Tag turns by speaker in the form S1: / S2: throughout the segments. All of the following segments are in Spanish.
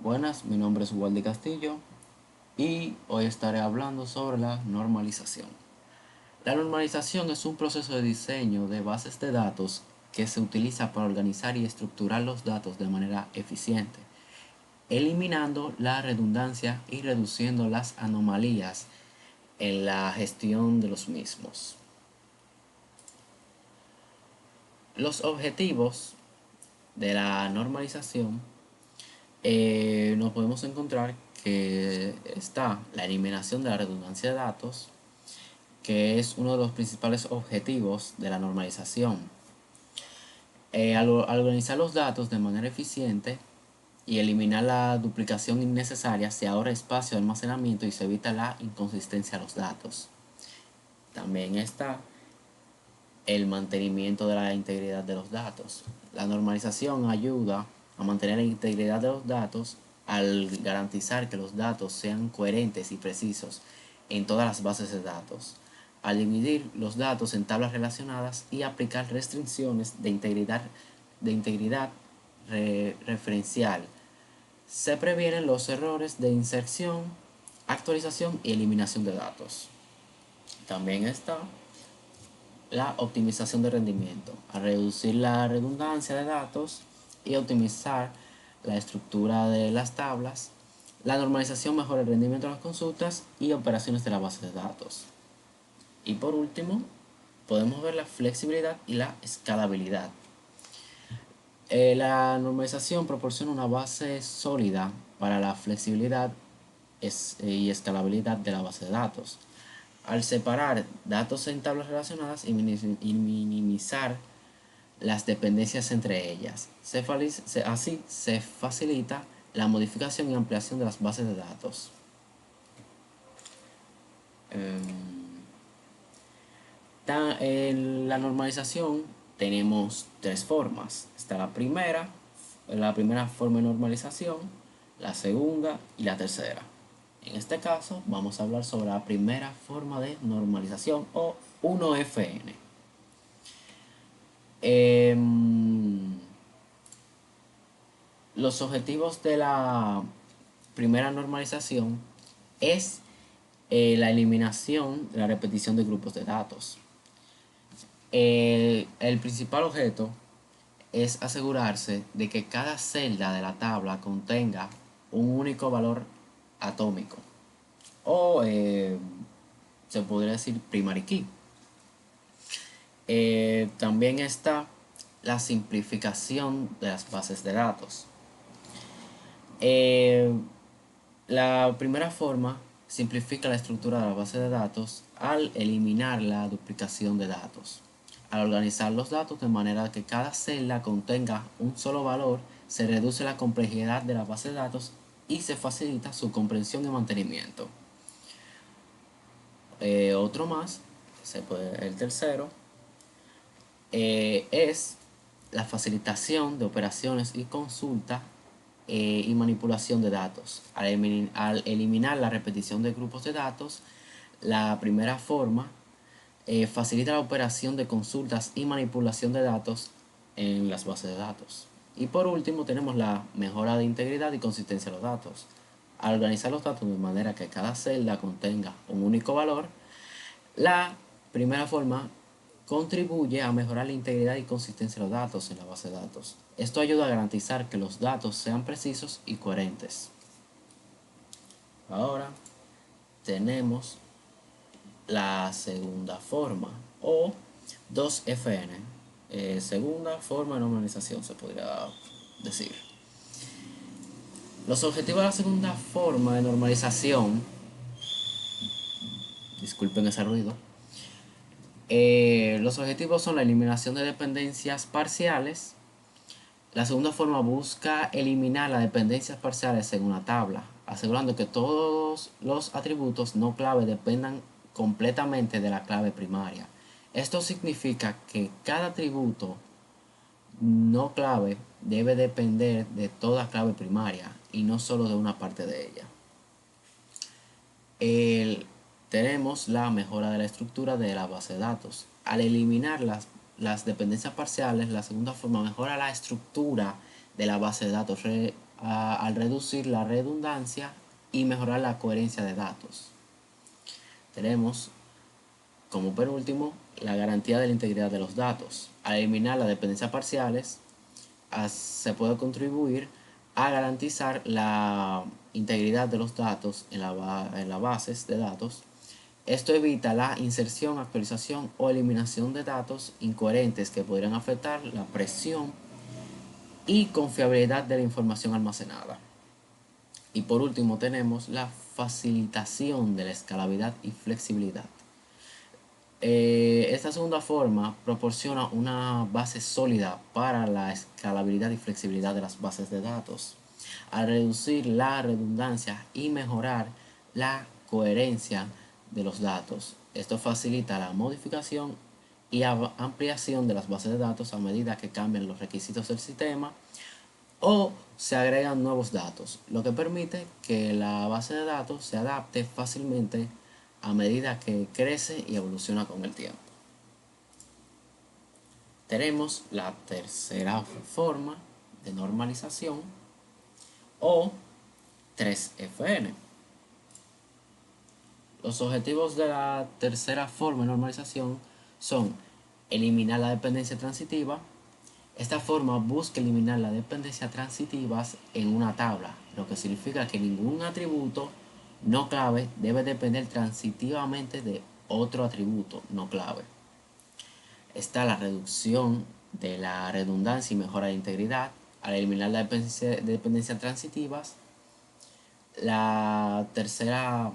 S1: Buenas, mi nombre es Waldi Castillo y hoy estaré hablando sobre la normalización. La normalización es un proceso de diseño de bases de datos que se utiliza para organizar y estructurar los datos de manera eficiente, eliminando la redundancia y reduciendo las anomalías en la gestión de los mismos. Los objetivos de la normalización nos podemos encontrar que está la eliminación de la redundancia de datos, que es uno de los principales objetivos de la normalización. Al organizar los datos de manera eficiente y eliminar la duplicación innecesaria, se ahorra espacio de almacenamiento y se evita la inconsistencia de los datos. También está el mantenimiento de la integridad de los datos. La normalización ayuda a mantener la integridad de los datos al garantizar que los datos sean coherentes y precisos en todas las bases de datos, al dividir los datos en tablas relacionadas y aplicar restricciones de integridad referencial. Se previenen los errores de inserción, actualización y eliminación de datos. También está la optimización de rendimiento, a reducir la redundancia de datos y optimizar la estructura de las tablas. La normalización mejora el rendimiento de las consultas y operaciones de la base de datos. Y por último, podemos ver la flexibilidad y la escalabilidad. La normalización proporciona una base sólida para la flexibilidad y escalabilidad de la base de datos. Al separar datos en tablas relacionadas y minimizar las dependencias entre ellas, así se facilita la modificación y ampliación de las bases de datos. En la normalización tenemos tres formas. Está la primera forma de normalización, la segunda y la tercera. En este caso vamos a hablar sobre la primera forma de normalización o 1FN. Los objetivos de la primera normalización es la eliminación de la repetición de grupos de datos. El principal objeto es asegurarse de que cada celda de la tabla contenga un único valor atómico o se podría decir primary key. También está la simplificación de las bases de datos. La primera forma simplifica la estructura de la base de datos al eliminar la duplicación de datos. Al organizar los datos de manera que cada celda contenga un solo valor, se reduce la complejidad de la base de datos y se facilita su comprensión y mantenimiento. Otro más, el tercero, es la facilitación de operaciones y consulta y manipulación de datos. Al eliminar la repetición de grupos de datos, la primera forma facilita la operación de consultas y manipulación de datos en las bases de datos. Y por último tenemos la mejora de integridad y consistencia de los datos. Al organizar los datos de manera que cada celda contenga un único valor, la primera forma contribuye a mejorar la integridad y consistencia de los datos en la base de datos. Esto ayuda a garantizar que los datos sean precisos y coherentes. Ahora tenemos la segunda forma o 2FN. Segunda forma de normalización se podría decir. Los objetivos de la segunda forma de normalización, disculpen ese ruido, los objetivos son la eliminación de dependencias parciales. La segunda forma busca eliminar las dependencias parciales en una tabla, asegurando que todos los atributos no clave dependan completamente de la clave primaria. Esto significa que cada atributo no clave debe depender de toda clave primaria y no solo de una parte de ella. Tenemos la mejora de la estructura de la base de datos. Al eliminar las dependencias parciales, la segunda forma mejora la estructura de la base de datos, al reducir la redundancia y mejorar la coherencia de datos. Tenemos como penúltimo la garantía de la integridad de los datos. Al eliminar las dependencias parciales, se puede contribuir a garantizar la integridad de los datos en las bases de datos. Esto evita la inserción, actualización o eliminación de datos incoherentes que podrían afectar la presión y confiabilidad de la información almacenada. Y por último tenemos la facilitación de la escalabilidad y flexibilidad. Esta segunda forma proporciona una base sólida para la escalabilidad y flexibilidad de las bases de datos, al reducir la redundancia y mejorar la coherencia de los datos. Esto facilita la modificación y ampliación de las bases de datos a medida que cambian los requisitos del sistema o se agregan nuevos datos, lo que permite que la base de datos se adapte fácilmente a medida que crece y evoluciona con el tiempo. Tenemos la tercera forma de normalización o 3FN. Los objetivos de la tercera forma de normalización son eliminar la dependencia transitiva. Esta forma busca eliminar las dependencias transitivas en una tabla, lo que significa que ningún atributo no clave debe depender transitivamente de otro atributo no clave. Está la reducción de la redundancia y mejora de integridad al eliminar las dependencias transitivas. La tercera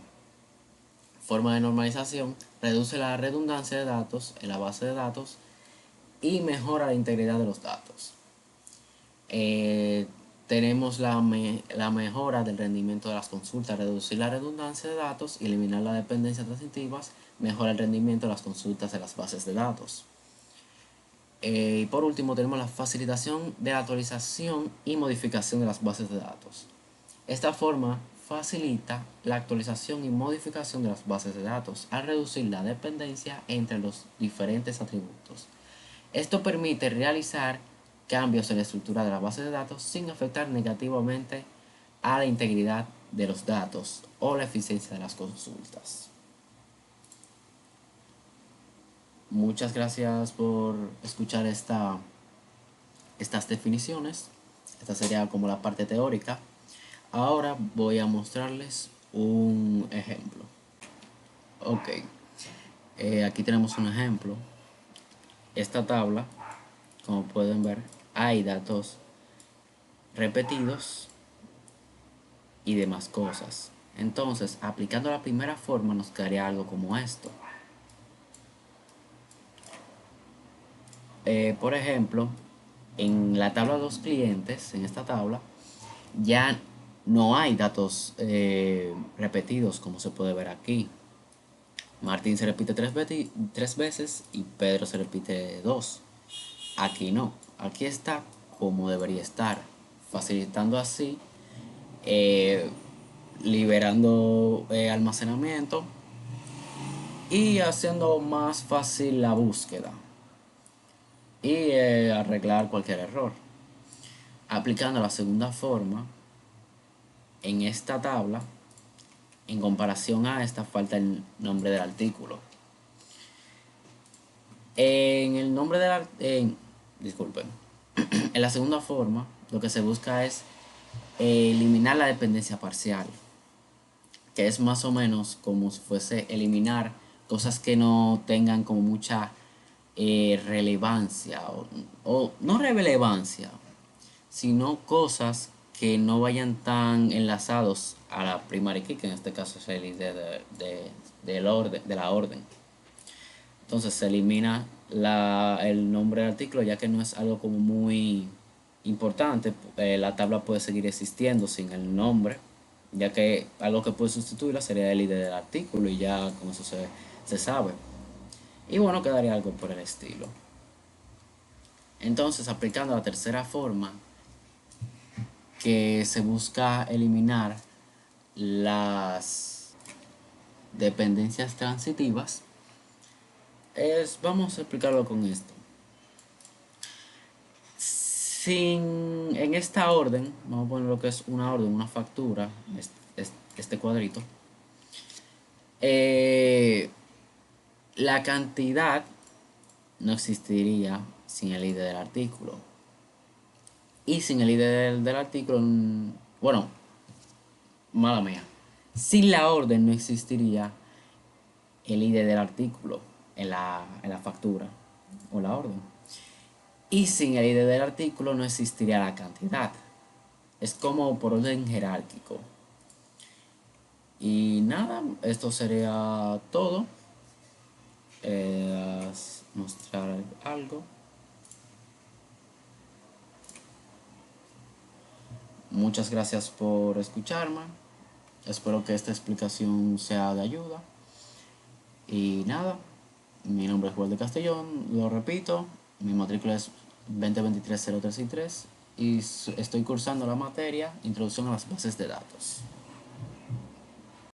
S1: forma de normalización reduce la redundancia de datos en la base de datos y mejora la integridad de los datos. Tenemos la mejora del rendimiento de las consultas, reducir la redundancia de datos y eliminar las dependencias transitivas, mejora el rendimiento de las consultas de las bases de datos. Y por último tenemos la facilitación de la actualización y modificación de las bases de datos. Esta forma facilita la actualización y modificación de las bases de datos al reducir la dependencia entre los diferentes atributos. Esto permite realizar cambios en la estructura de la base de datos sin afectar negativamente a la integridad de los datos o la eficiencia de las consultas. Muchas gracias por escuchar estas definiciones. Esta sería como la parte teórica. Ahora voy a mostrarles un ejemplo. Ok, aquí tenemos un ejemplo. Esta tabla, como pueden ver, hay datos repetidos y demás cosas. Entonces, aplicando la primera forma nos quedaría algo como esto. Por ejemplo, en la tabla de los clientes, en esta tabla, ya no hay datos repetidos como se puede ver aquí. Martín se repite tres veces y Pedro se repite 2. Aquí no, aquí está como debería estar, facilitando así, liberando almacenamiento y haciendo más fácil la búsqueda y arreglar cualquier error. Aplicando la segunda forma, en esta tabla, en comparación a esta, falta el nombre del artículo. En el nombre del disculpen. En la segunda forma, lo que se busca es eliminar la dependencia parcial, que es más o menos como si fuese eliminar cosas que no tengan como mucha relevancia o no relevancia, sino cosas que no vayan tan enlazados a la primary key, que en este caso es el ID de la orden. Entonces se elimina el nombre del artículo, ya que no es algo como muy importante. La tabla puede seguir existiendo sin el nombre, ya que algo que puede sustituirla sería el ID del artículo y ya con eso se sabe. Y bueno, quedaría algo por el estilo. Entonces, aplicando la tercera forma, que se busca eliminar las dependencias transitivas, vamos a explicarlo con esto. En esta orden, vamos a poner lo que es una orden, una factura, este cuadrito. eh, la cantidad no existiría sin el ID del artículo. Y sin el ID del artículo, bueno, mala mía. Sin la orden no existiría el ID del artículo en la factura o la orden. Y sin el ID del artículo no existiría la cantidad. Es como por orden jerárquico. Y nada, esto sería todo. Mostrar algo. Muchas gracias por escucharme. Espero que esta explicación sea de ayuda. Y nada, mi nombre es Juan de Castellón, lo repito, mi matrícula es 2023-0363 y estoy cursando la materia Introducción a las bases de datos.